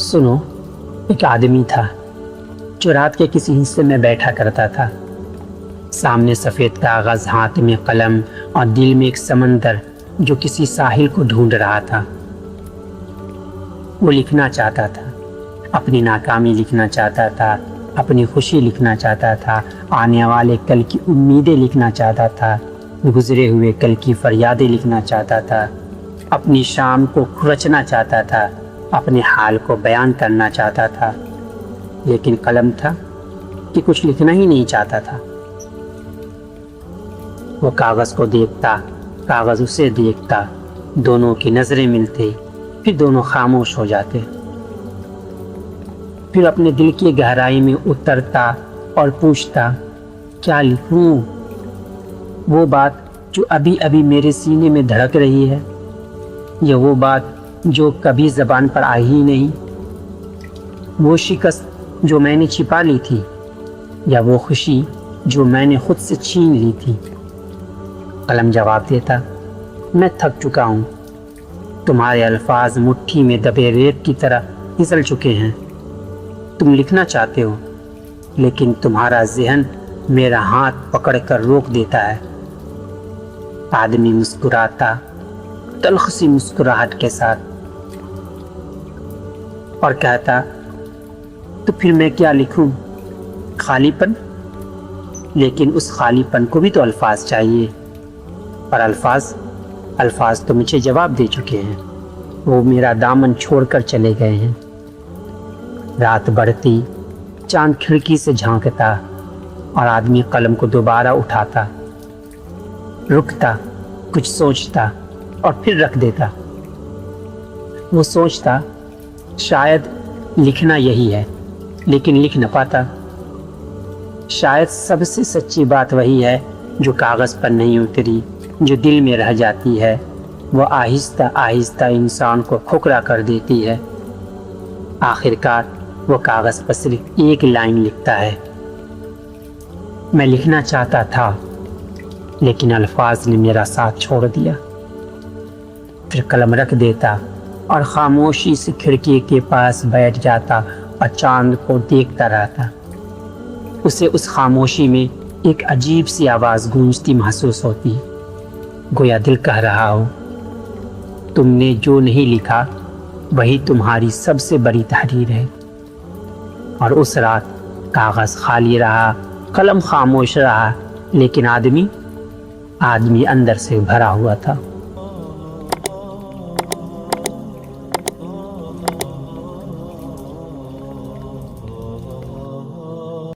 سنو، ایک آدمی تھا جو رات کے کسی حصے میں بیٹھا کرتا تھا، سامنے سفید کاغذ، ہاتھ میں قلم اور دل میں ایک سمندر جو کسی ساحل کو ڈھونڈ رہا تھا۔ وہ لکھنا چاہتا تھا، اپنی ناکامی لکھنا چاہتا تھا، اپنی خوشی لکھنا چاہتا تھا، آنے والے کل کی امیدیں لکھنا چاہتا تھا، گزرے ہوئے کل کی فریادیں لکھنا چاہتا تھا، اپنی شام کو کھرچنا چاہتا تھا، اپنے حال کو بیان کرنا چاہتا تھا، لیکن قلم تھا کہ کچھ لکھنا ہی نہیں چاہتا تھا۔ وہ کاغذ کو دیکھتا، کاغذ اسے دیکھتا، دونوں کی نظریں ملتے، پھر دونوں خاموش ہو جاتے۔ پھر اپنے دل کی گہرائی میں اترتا اور پوچھتا، کیا لکھوں؟ وہ بات جو ابھی ابھی میرے سینے میں دھڑک رہی ہے، یا وہ بات جو کبھی زبان پر آئی ہی نہیں؟ وہ شکست جو میں نے چھپا لی تھی، یا وہ خوشی جو میں نے خود سے چھین لی تھی؟ قلم جواب دیتا، میں تھک چکا ہوں، تمہارے الفاظ مٹھی میں دبے ریت کی طرح پھسل چکے ہیں۔ تم لکھنا چاہتے ہو، لیکن تمہارا ذہن میرا ہاتھ پکڑ کر روک دیتا ہے۔ آدمی مسکراتا، تلخ سی مسکراہٹ کے ساتھ، اور کہتا، تو پھر میں کیا لکھوں؟ خالی پن؟ لیکن اس خالی پن کو بھی تو الفاظ چاہیے، اور الفاظ تو مجھے جواب دے چکے ہیں، وہ میرا دامن چھوڑ کر چلے گئے ہیں۔ رات بڑھتی، چاند کھڑکی سے جھانکتا، اور آدمی قلم کو دوبارہ اٹھاتا، رکتا، کچھ سوچتا اور پھر رکھ دیتا۔ وہ سوچتا، شاید لکھنا یہی ہے، لیکن لکھ نہ پاتا۔ شاید سب سے سچی بات وہی ہے جو کاغذ پر نہیں اتری، جو دل میں رہ جاتی ہے، وہ آہستہ آہستہ انسان کو کھوکھلا کر دیتی ہے۔ آخرکار وہ کاغذ پر صرف ایک لائن لکھتا ہے، میں لکھنا چاہتا تھا، لیکن الفاظ نے میرا ساتھ چھوڑ دیا۔ پھر قلم رکھ دیتا اور خاموشی سے کھڑکی کے پاس بیٹھ جاتا اور چاند کو دیکھتا رہتا۔ اسے اس خاموشی میں ایک عجیب سی آواز گونجتی محسوس ہوتی، گویا دل کہہ رہا ہو، تم نے جو نہیں لکھا وہی تمہاری سب سے بڑی تحریر ہے۔ اور اس رات کاغذ خالی رہا، قلم خاموش رہا، لیکن آدمی اندر سے بھرا ہوا تھا۔